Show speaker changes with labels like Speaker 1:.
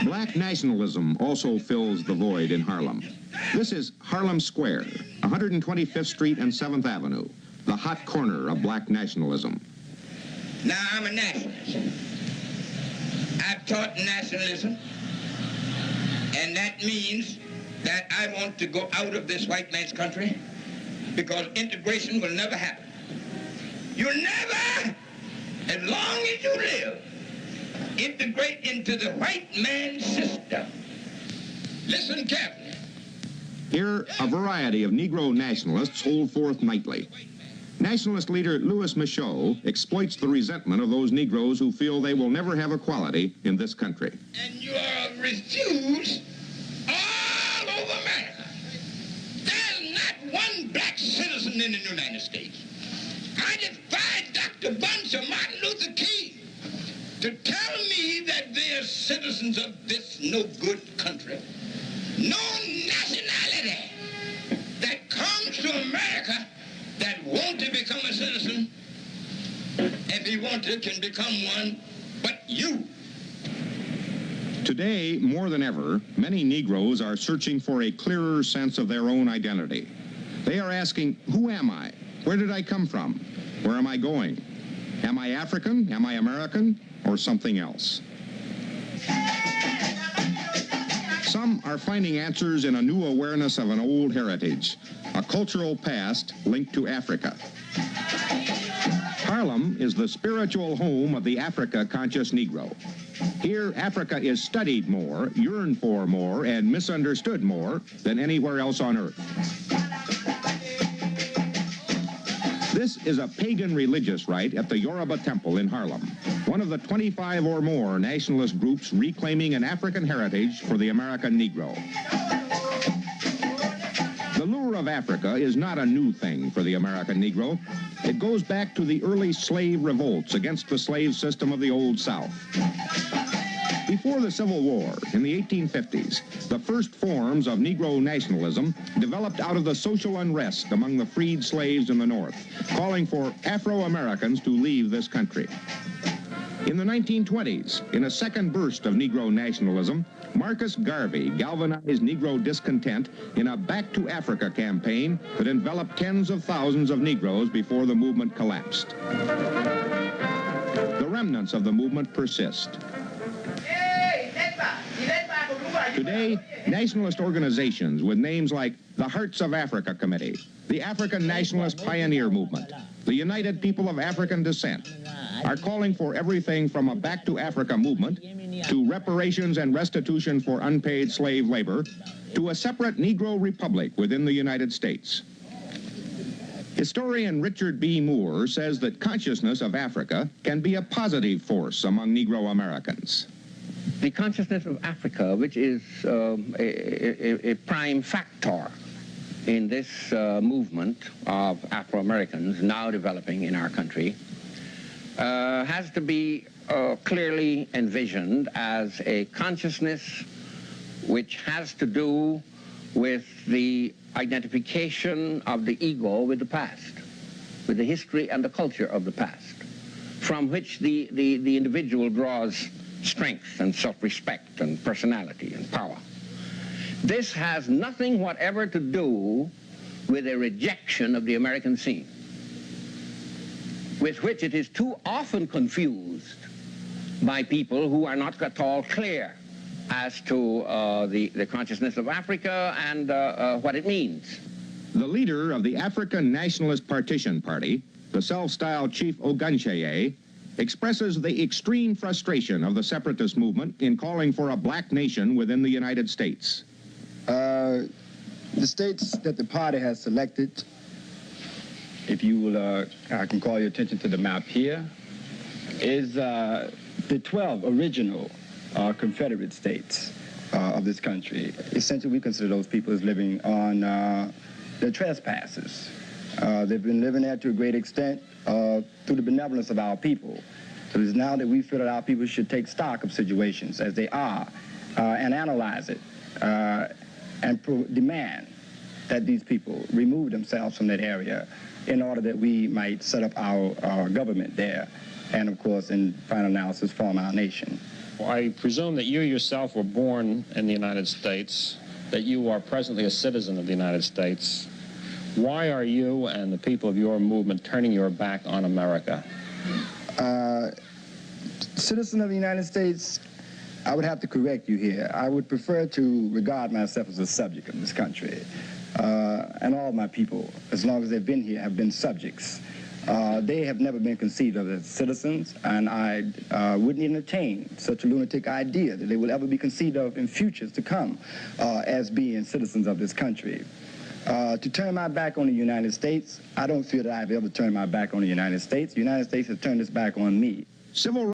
Speaker 1: Black nationalism also fills the void in Harlem. This is Harlem Square, 125th Street and 7th Avenue, the hot corner of black nationalism.
Speaker 2: Now, I'm a nationalist. I've taught nationalism, and that means that I want to go out of this white man's country because integration will never happen. You'll never, as long as you live, integrate into the white man's system. Listen carefully.
Speaker 1: Here, a variety of Negro nationalists hold forth nightly. Nationalist leader Louis Michaud exploits the resentment of those Negroes who feel they will never have equality in this country.
Speaker 2: And you are refused all over America. There's not one black citizen in the United States. I defy Dr. Bunch or Martin Luther King to tell me that they are citizens of this no-good country. No nationality that comes to America that wants to become a citizen, if he wants to, can become one, but you.
Speaker 1: Today, more than ever, many Negroes are searching for a clearer sense of their own identity. They are asking, who am I? Where did I come from? Where am I going? Am I African? Am I American? Or something else? Some are finding answers in a new awareness of an old heritage, a cultural past linked to Africa. Harlem is the spiritual home of the Africa-conscious Negro. Here, Africa is studied more, yearned for more, and misunderstood more than anywhere else on earth. This is a pagan religious rite at the Yoruba temple in Harlem, one of the 25 or more nationalist groups reclaiming an African heritage for the American Negro. The lure of Africa is not a new thing for the American Negro. It goes back to the early slave revolts against the slave system of the Old South. Before the Civil War, in the 1850s, the first forms of Negro nationalism developed out of the social unrest among the freed slaves in the North, calling for Afro-Americans to leave this country. In the 1920s, in a second burst of Negro nationalism, Marcus Garvey galvanized Negro discontent in a Back to Africa campaign that enveloped tens of thousands of Negroes before the movement collapsed. The remnants of the movement persist. Today, nationalist organizations with names like the Hearts of Africa Committee, the African Nationalist Pioneer Movement, the United People of African Descent, are calling for everything from a Back to Africa movement to reparations and restitution for unpaid slave labor to a separate Negro republic within the United States. Historian Richard B. Moore says that consciousness of Africa can be a positive force among Negro Americans.
Speaker 3: The consciousness of Africa, which is a prime factor in this movement of Afro-Americans now developing in our country, has to be clearly envisioned as a consciousness which has to do with the identification of the ego with the past, with the history and the culture of the past, from which the individual draws strength and self-respect and personality and power. This has nothing whatever to do with a rejection of the American scene, with which it is too often confused by people who are not at all clear as to the consciousness of Africa and what it means.
Speaker 1: The leader of the African Nationalist Partition Party, the self-styled Chief Oguncheye, expresses the extreme frustration of the separatist movement in calling for a black nation within the United States.
Speaker 4: The states that the party has selected, if you will, I can call your attention to the map here, is the 12 original Confederate states of this country. Essentially, we consider those people as living on their trespasses. They've been living there to a great extent through the benevolence of our people. So it is now that we feel that our people should take stock of situations as they are and analyze it and demand that these people remove themselves from that area in order that we might set up our government there and, of course, in final analysis, form our nation.
Speaker 5: I presume that you yourself were born in the United States, that you are presently a citizen of the United States. Why are you and the people of your movement turning your back on America?
Speaker 4: Citizen of the United States, I would have to correct you here. I would prefer to regard myself as a subject of this country. And all my people, as long as they've been here, have been subjects. They have never been conceived of as citizens, and I wouldn't entertain such a lunatic idea that they will ever be conceived of in futures to come as being citizens of this country. To turn my back on the United States, I don't feel that I've ever turned my back on the United States. The United States has turned its back on me.
Speaker 1: Civil